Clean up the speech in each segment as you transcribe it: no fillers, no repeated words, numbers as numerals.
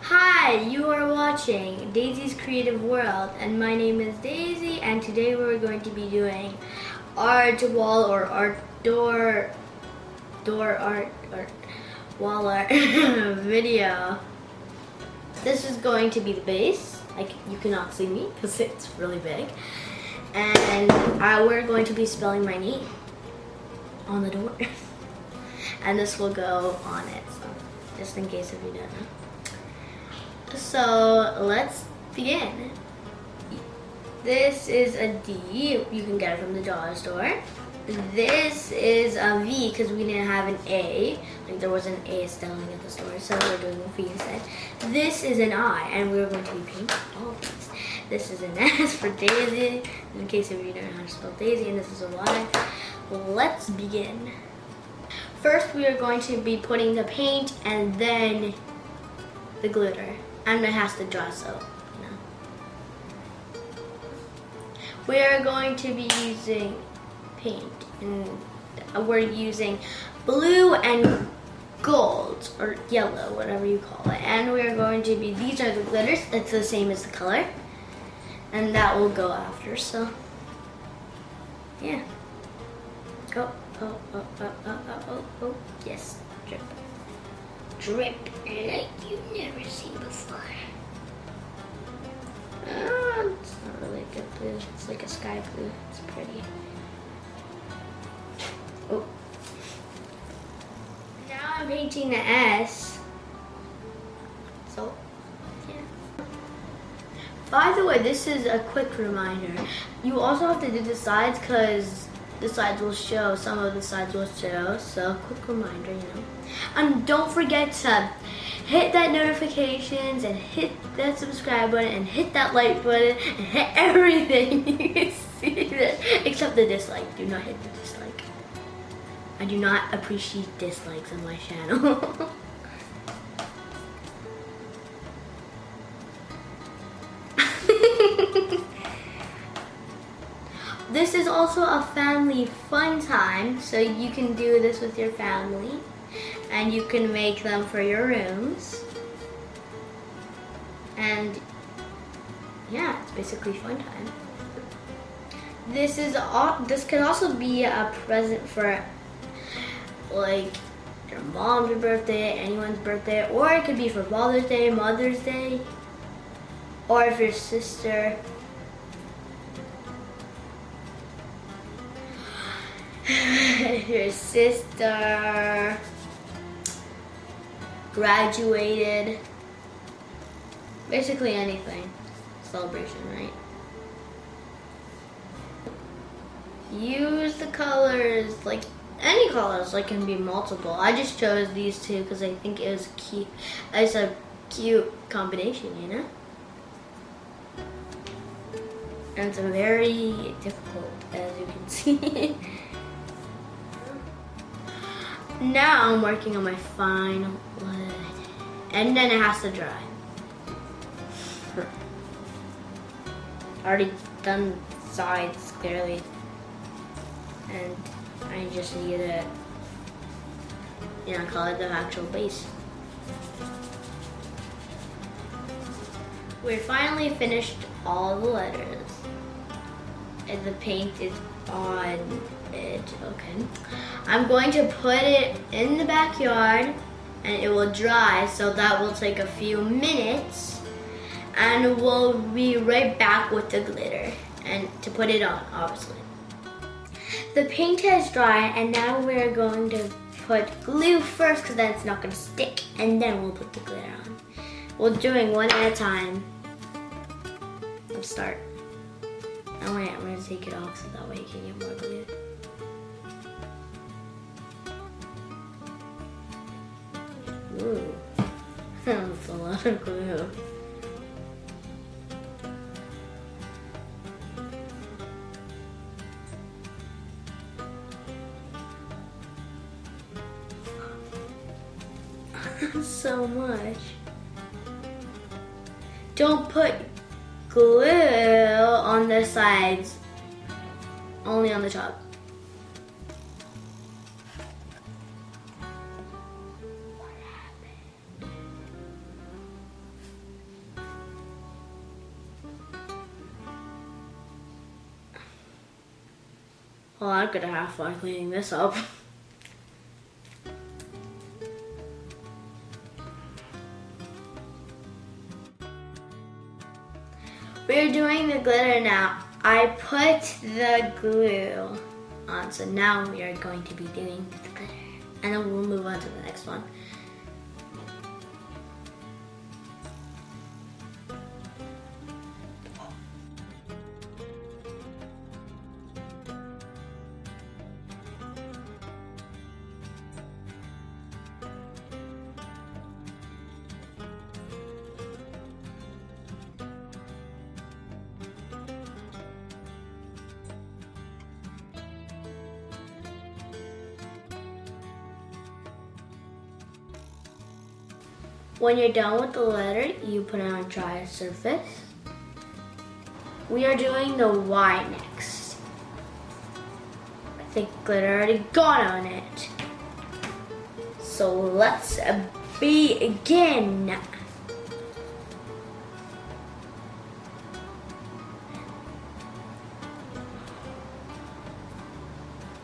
Hi, you are watching Daisy's Creative World, and my name is Daisy, and today we're going to be doing art wall or art door art wall art video. This is going to be the base. You cannot see me because it's really big, and we're going to be spelling my name on the door, and this will go on it. So just in case if you don't know. So let's begin. This is a D. You can get it from the dollar store. This is a V because we didn't have an A. Like there was an A spelling at the store, so we're doing a V instead. This is an I, and we're going to be painting all of these. This is an S for Daisy, in case if you don't know how to spell Daisy, and this is a Y. Let's begin. First, we are going to be putting the paint and then the glitter. And it has to dry, so, you know. We are going to be using paint, and we're using blue and gold, or yellow, whatever you call it. And we are going to be, these are the glitters, it's the same as the color. And that will go after, so, yeah. Oh, oh, oh, oh, oh, oh, oh, oh, yes, drip. Drip like you've never seen before. It's not really a good blue. It's like a sky blue. It's pretty. Oh. Now I'm painting the S. So, yeah. By the way, this is a quick reminder. You also have to do the sides because the sides will show, some of the sides will show, so quick reminder, you know. And don't forget to hit that notifications and hit that subscribe button and hit that like button and hit everything you can see there, except the dislike. Do not hit the dislike. I do not appreciate dislikes on my channel. This is also a family fun time, so you can do this with your family and you can make them for your rooms. And yeah, it's basically fun time. This could also be a present for like your mom's birthday, anyone's birthday, or it could be for Father's Day, Mother's Day, or if your sister your sister graduated, basically anything, celebration, right? Use the colors, like any colors, like can be multiple. I just chose these two because I think it was cute. It's a cute combination, you know? And it's very difficult, as you can see. Now I'm working on my final wood, and then it has to dry. Already done the sides clearly, and I just need to, color the actual base. We finally finished all the letters, and the paint is on it. Okay, I'm going to put it in the backyard and it will dry, so that will take a few minutes, and we'll be right back with the glitter and to put it on, obviously. The paint has dried, and now we're going to put glue first because then it's not going to stick, and then we'll put the glitter on. We're doing one at a time. Let's start. Oh wait, I'm going to take it off so that way you can get more glue. Ooh, that's a lot of glue. So much. Don't put glue on the sides, only on the top. Well, I'm gonna have fun cleaning this up. We're doing the glitter now. I put the glue on, so now we are going to be doing the glitter. And then we'll move on to the next one. When you're done with the letter, you put it on a dry surface. We are doing the Y next. I think glitter already got on it. So let's begin.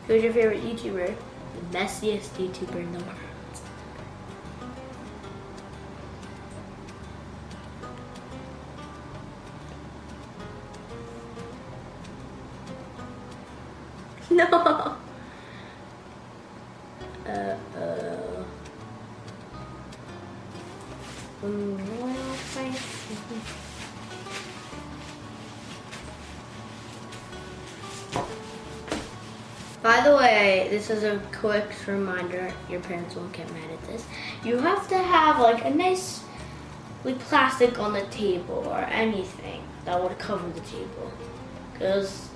Who's your favorite YouTuber? The messiest YouTuber in the world. No. Uh-oh. By the way, this is a quick reminder, your parents won't get mad at this. You have to have like a nice like plastic on the table or anything that would cover the table. Because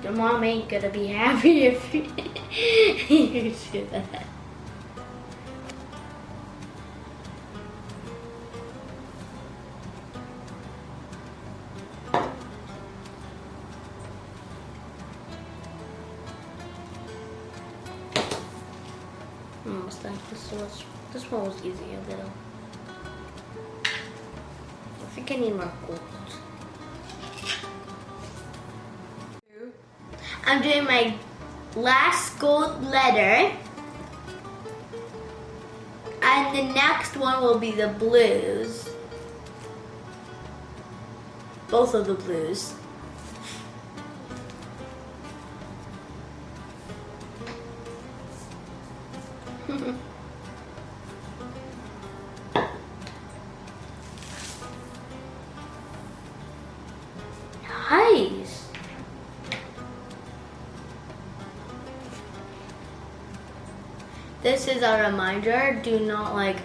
your mom ain't gonna be happy if you do that. Almost done. This one was easy a little. I think I need more gold. I'm doing my last gold letter. And the next one will be the blues. Both of the blues. Nice. This is a reminder, do not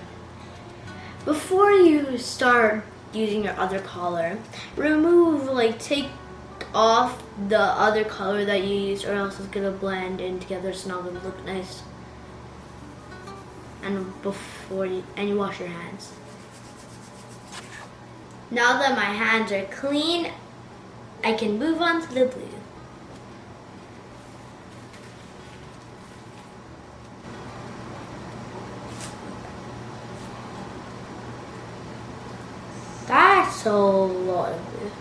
before you start using your other color, take off the other color that you used or else it's gonna blend in together, it's not gonna look nice. And you wash your hands. Now that my hands are clean, I can move on to the blue. That's a lot of blue.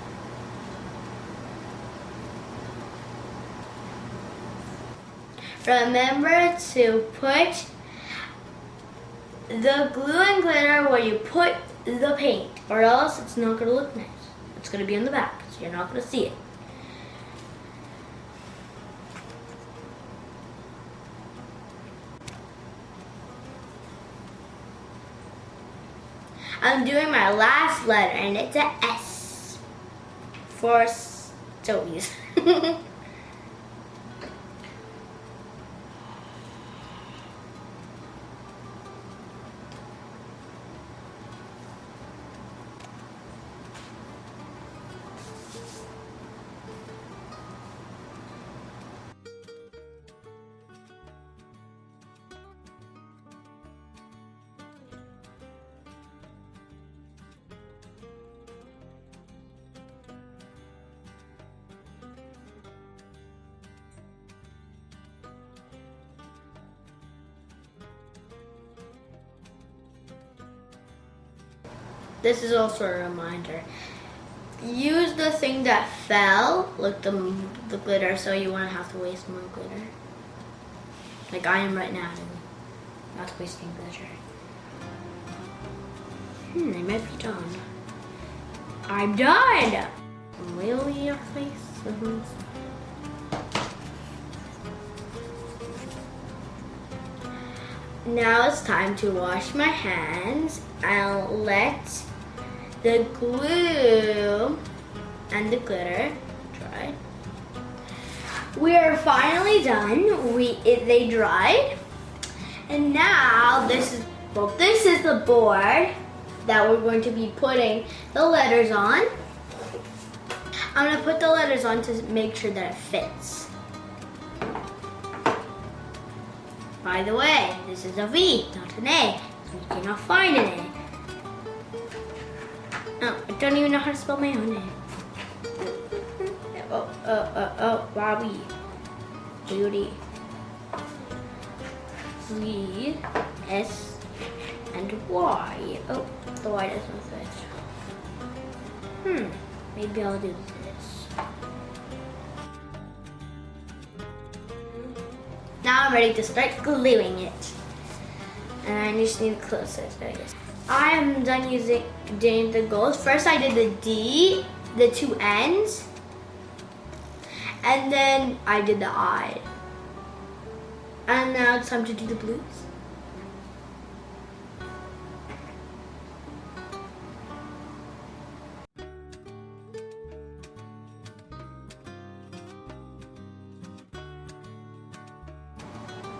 Remember to put the glue and glitter where you put the paint, or else it's not going to look nice. It's going to be in the back, so you're not going to see it. I'm doing my last letter, and it's a S for Stowies. This is also a reminder. use the thing that fell, like the glitter, so you won't have to waste more glitter. Like I am right now, not wasting glitter. I might be done. I'm done! Really, your face? Now it's time to wash my hands. I'll let the glue and the glitter dry. We are finally done. They dried. And now this is the board that we're going to be putting the letters on. I'm gonna put the letters on to make sure that it fits. By the way, this is a V, not an A, so we cannot find an A. Oh, I don't even know how to spell my own name. Robbie. Beauty. V, S, and Y. Oh, the Y doesn't fit. Maybe I'll do this. Now I'm ready to start gluing it. And I just need to close it, I guess. I am done doing the goals. First I did the D, the two N's, and then I did the I. And now it's time to do the blues.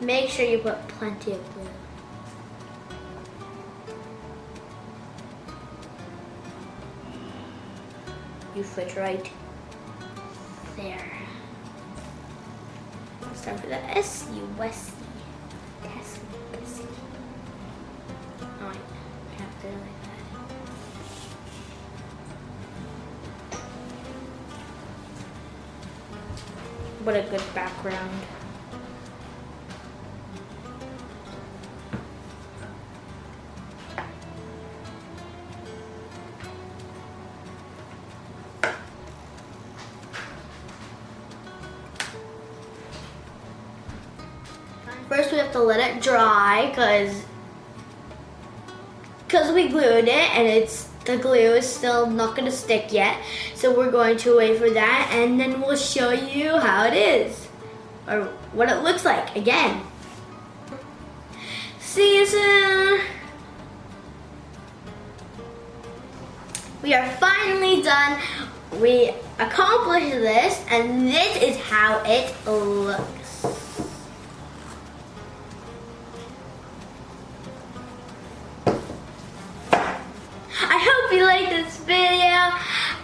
Make sure you put plenty of glue. You fit right there. Let's start with the S-U-S-E. Oh, I have to do it like that. What a good background. First we have to let it dry because we glued it and the glue is still not going to stick yet. So we're going to wait for that and then we'll show you how it is or what it looks like again. See you soon. We are finally done. We accomplished this and this is how it looks. I hope you like this video.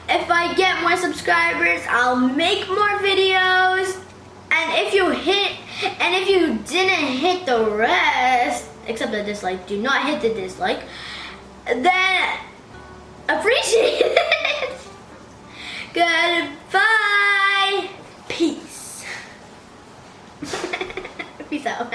If I get more subscribers, I'll make more videos. And if you didn't hit the rest, except the dislike, do not hit the dislike, then appreciate it. Goodbye. Peace. Peace out.